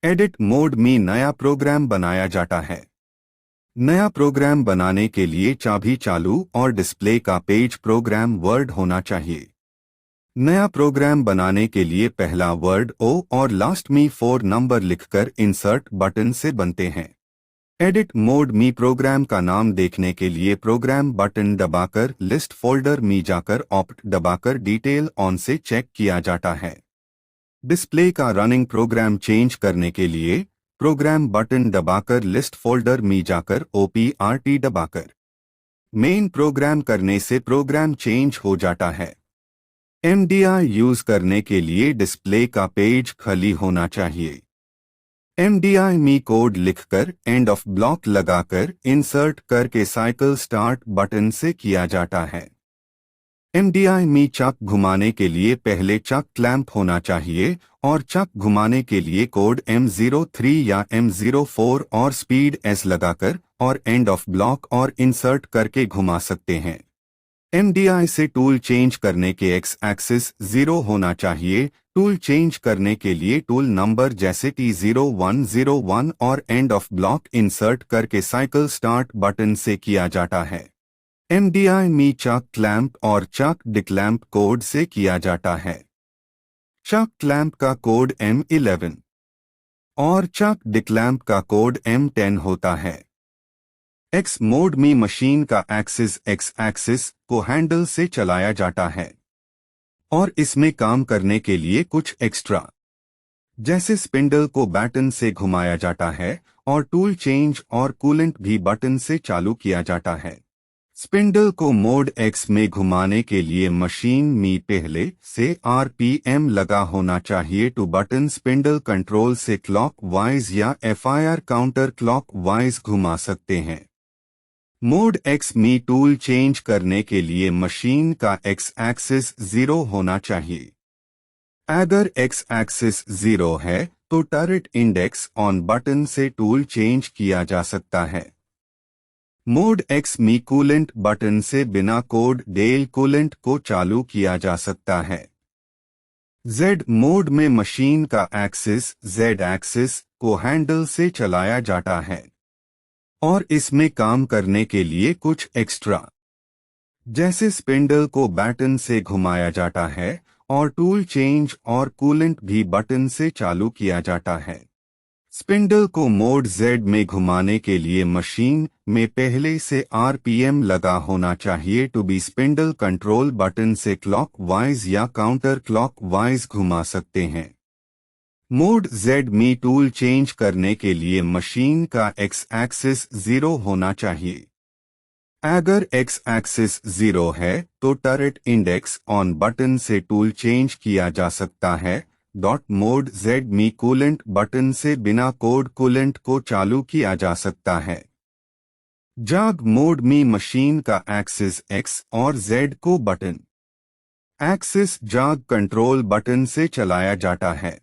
Edit mode में नया programme बनाया जाता है। नया प्रोग्राम बनाने के लिए चाबी चालू और डिस्प्ले का पेज प्रोग्राम वर्ड होना चाहिए। नया प्रोग्राम बनाने के लिए पहला वर्ड ओ और लास्ट में 4 नंबर लिखकर इंसर्ट बटन से बनते हैं। एडिट मोड में प्रोग्राम का नाम देखने के लिए प्रोग्राम बटन दबाकर लिस्ट फोल्डर में जाकर ऑप्ट दबाकर डिटेल ऑन से चेक किया जाता है। डिस्प्ले का रनिंग प्रोग्राम चेंज करने के लिए प्रोग्राम बटन दबाकर लिस्ट फोल्डर में जाकर OPRT दबाकर मेन प्रोग्राम करने से प्रोग्राम चेंज हो जाता है। MDI यूज करने के लिए डिस्प्ले का पेज खाली होना चाहिए। MDI में कोड लिखकर एंड ऑफ ब्लॉक लगाकर इंसर्ट करके साइकिल स्टार्ट बटन से किया जाता है। MDI में चक घुमाने के लिए पहले चक क्लैंप होना चाहिए और चक घुमाने के लिए कोड M03 या M04 और स्पीड S लगाकर और एंड ऑफ ब्लॉक और इंसर्ट करके घुमा सकते हैं। MDI से टूल चेंज करने के X एक्सिस 0 होना चाहिए। टूल चेंज करने के लिए टूल नंबर जैसे T0101 और एंड ऑफ ब्लॉक इंसर्ट करके साइकिल स्टार्ट बटन से किया जाता है। MDI में चक क्लैंप और चक डिक्लैंप कोड से किया जाता है। चक क्लैंप का कोड M11 और चक डिक्लैंप का कोड M10 होता है। X मोड में मशीन का एक्सिस X एक्सिस को हैंडल से चलाया जाता है और इसमें काम करने के लिए कुछ एक्स्ट्रा जैसे स्पिंडल को बटन से घुमाया जाता है और टूल चेंज और कूलेंट भी बटन से चालू किया जाता है। स्पिंडल को मोड X में घुमाने के लिए मशीन में पहले से RPM लगा होना चाहिए। टू बटन स्पिंडल कंट्रोल से क्लॉक वाइज या FIR काउंटर क्लॉक वाइज घुमा सकते हैं। मोड X में टूल चेंज करने के लिए मशीन का X एक्सिस 0 होना चाहिए। अगर X एक्सिस 0 है तो टर्रेट इंडेक्स ऑन बटन से टूल चेंज किया जा सकता है। मोड X में कूलेंट बटन से बिना कोड डेल कूलेंट को चालू किया जा सकता है। Z मोड में मशीन का एक्सिस Z एक्सिस को हैंडल से चलाया जाता है और इसमें काम करने के लिए कुछ एक्स्ट्रा जैसे स्पिंडल को बटन से घुमाया जाता है और टूल चेंज और कूलेंट भी बटन से चालू किया जाता है। स्पिंडल को मोड Z में घुमाने के लिए मशीन में पहले से RPM लगा होना चाहिए। To be spindle control button से क्लॉक वाइज या काउंटर क्लॉक वाइज घुमा सकते हैं। मोड Z में टूल चेंज करने के लिए मशीन का X एक्सिस 0 होना चाहिए। अगर X एक्सिस 0 है तो टर्रेट इंडेक्स ऑन बटन से टूल चेंज किया जा सकता है। मोड Z में कूलेंट बटन से बिना कोड कूलेंट को चालू किया जा सकता है। जाग मोड में मशीन का एक्सिस X और Z को बटन एक्सिस जाग कंट्रोल बटन से चलाया जाता है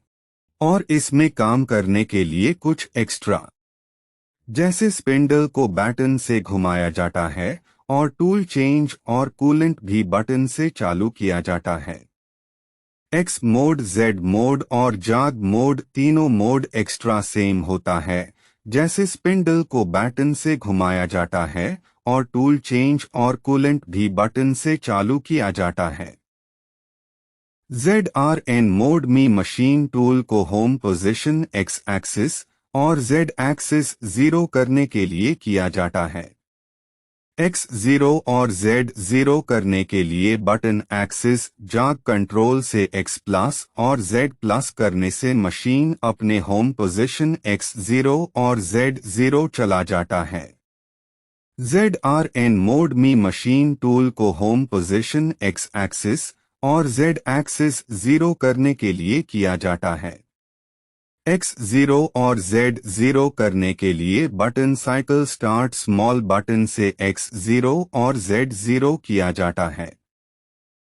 और इसमें काम करने के लिए कुछ एक्स्ट्रा जैसे स्पिंडल को बटन से घुमाया जाता है और टूल चेंज और कूलेंट भी बटन से चालू किया जाता है। X मोड Z मोड और जाग मोड तीनों मोड एक्स्ट्रा सेम होता है जैसे स्पिंडल को बटन से घुमाया जाता है और टूल चेंज और कूलेंट भी बटन से चालू किया जाता है। ZRN मोड में मशीन टूल को होम पोजीशन X एक्सिस और Z एक्सिस 0 करने के लिए किया जाता है। X 0 और Z 0 करने के लिए बटन एक्सिस जाग कंट्रोल से X प्लस और Z प्लस करने से मशीन अपने होम पोजीशन X 0 और Z 0 चला जाता है। ZRN मोड में मशीन टूल को होम पोजीशन X एक्सिस और Z एक्सिस 0 करने के लिए किया जाता है। X 0 और Z 0 करने के लिए button cycle start small button से X 0 और Z 0 किया जाता है।